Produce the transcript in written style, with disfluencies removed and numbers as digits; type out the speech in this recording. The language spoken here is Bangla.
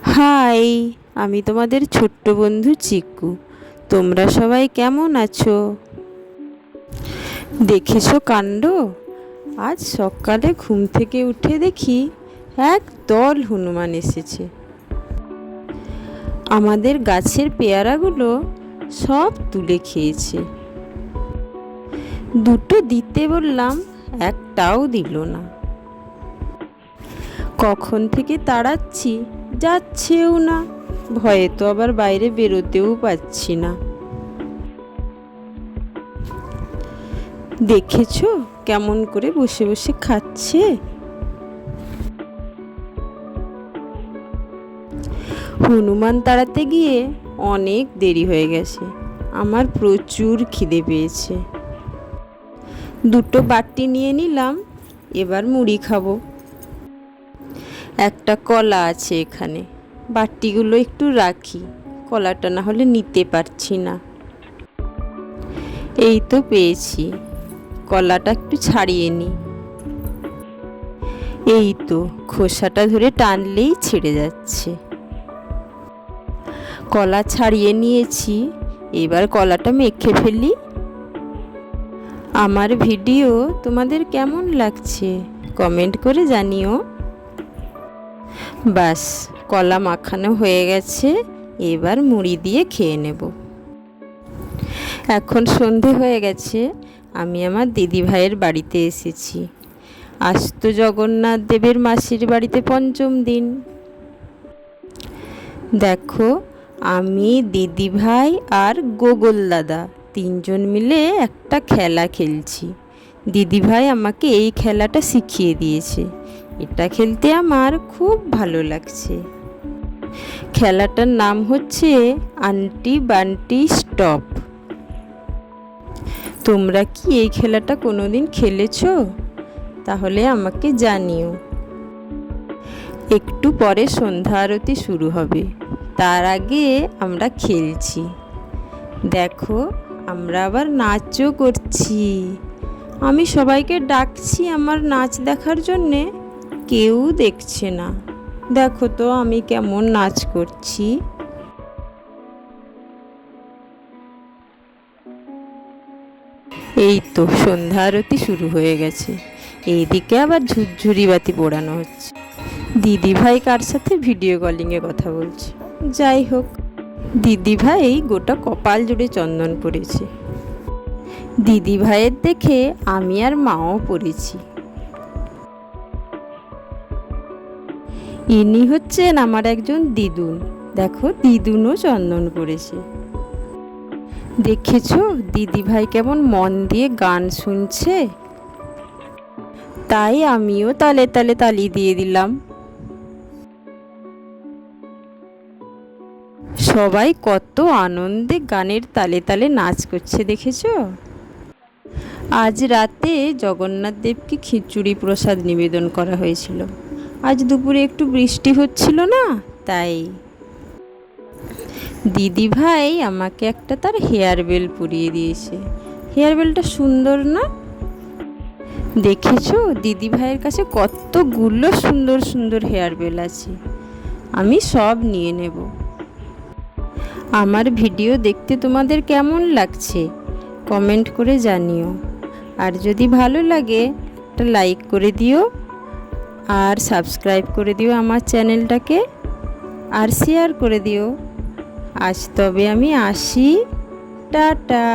হাই, আমি তোমাদের ছোট্ট বন্ধু চিকু। তোমরা সবাই কেমন আছো? দেখেছো কাণ্ড? আজ সকালে ঘুম থেকে উঠে দেখি এক দল হনুমান এসেছে। আমাদের গাছের পেয়ারাগুলো সব তুলে খেয়েছে। দুটো দিতে বললাম, একটাও দিল না। কখন থেকে তাড়াচ্ছি, যাচ্ছেও না। ভয়ে তো আবার বাইরে বেরোতেও পাচ্ছি না। দেখেছো কেমন করে বসে বসে খাচ্ছে? হনুমান তাড়াতে গিয়ে অনেক দেরি হয়ে গেছে। আমার প্রচুর খিদে পেয়েছে। দুটো বাটি নিয়ে নিলাম, এবার মুড়ি খাবো। একটা কলা আছে এখানে, বাটিগুলো একটু রাখি, কলাটা না হলে নিতে পারছি না। এই তো পেয়েছি, কলাটা একটু ছাড়িয়ে নিই। এই তো, খোসাটা ধরে টানলেই ছেড়ে যাচ্ছে। কলা ছাড়িয়ে নিয়েছি, এবার কলাটা মেখে ফেলি। আমার ভিডিও তোমাদের কেমন লাগছে কমেন্ট করে জানিও। বাস, কলা মাখানো হয়ে গেছে, এবার মুড়ি দিয়ে খেয়ে নেব। এখন সন্ধে হয়ে গেছে, আমি আমার দিদি ভাইয়ের বাড়িতে এসেছি। আজ তো জগন্নাথ দেবের মাসির বাড়িতে পঞ্চম দিন। দেখো, আমি দিদি ভাই আর গোগল দাদা তিনজন মিলে একটা খেলা খেলছি। দিদি ভাই আমাকে এই খেলাটা শিখিয়ে দিয়েছে। এটা খেলতে আমার খুব ভালো লাগছে। খেলাটার নাম হচ্ছে আন্টি বান্টি স্টপ। তোমরা কি এই খেলাটা কোনোদিন খেলেছো? তাহলে আমাকে জানিও। একটু পরে সন্ধ্যা আরতি শুরু হবে, তার আগে আমরা খেলছি। দেখো, আমরা আবার নাচও করছি। আমি সবাইকে ডাকছি আমার নাচ দেখার জন্যে, কেউ দেখছে না। দেখো তো আমি কেমন নাচ করছি। এই তো সন্ধ্যা আরতি শুরু হয়ে গেছে। এইদিকে আবার ঝুরঝুরি বাতি পোড়ানো হচ্ছে। দিদি ভাই কার সাথে ভিডিও কলিংয়ে কথা বলছে। যাই হোক, দিদি ভাই গোটা কপাল জুড়ে চন্দন পড়েছে। দিদি ভাইয়ের দেখে আমি আর মাও পড়েছি। ইনি হচ্ছেন আমার একজন দিদুন। দেখো, দিদুনও চন্দন পড়েছে। দেখেছো দিদি ভাই কেমন মন দিয়ে গান শুনছে? তাই আমিও তালে তালে তালি দিয়ে দিলাম। সবাই কত আনন্দে গানের তালে তালে নাচ করছে, দেখেছো? আজ রাতে জগন্নাথ দেবকে খিচুড়ি প্রসাদ নিবেদন করা হয়েছিল। আজ দুপুরে একটু বৃষ্টি হচ্ছিল না, তাই। দিদি ভাই আমাকে একটা তার হেয়ার বেল পরিয়ে দিয়েছে। হেয়ার বেলটা সুন্দর না? দেখেছো দিদি ভাইয়ের কাছে কতগুলো সুন্দর সুন্দর হেয়ার বেল আছে। আমি সব নিয়ে নেব। আমার ভিডিও দেখতে তোমাদের কেমন লাগছে কমেন্ট করে জানিও। আর যদি ভালো লাগে একটা লাইক করে দিও, আর সাবস্ক্রাইব করে দিও আমার চ্যানেলটাকে, আর শেয়ার করে দিও। আজ তবে আমি আসি, টাটা।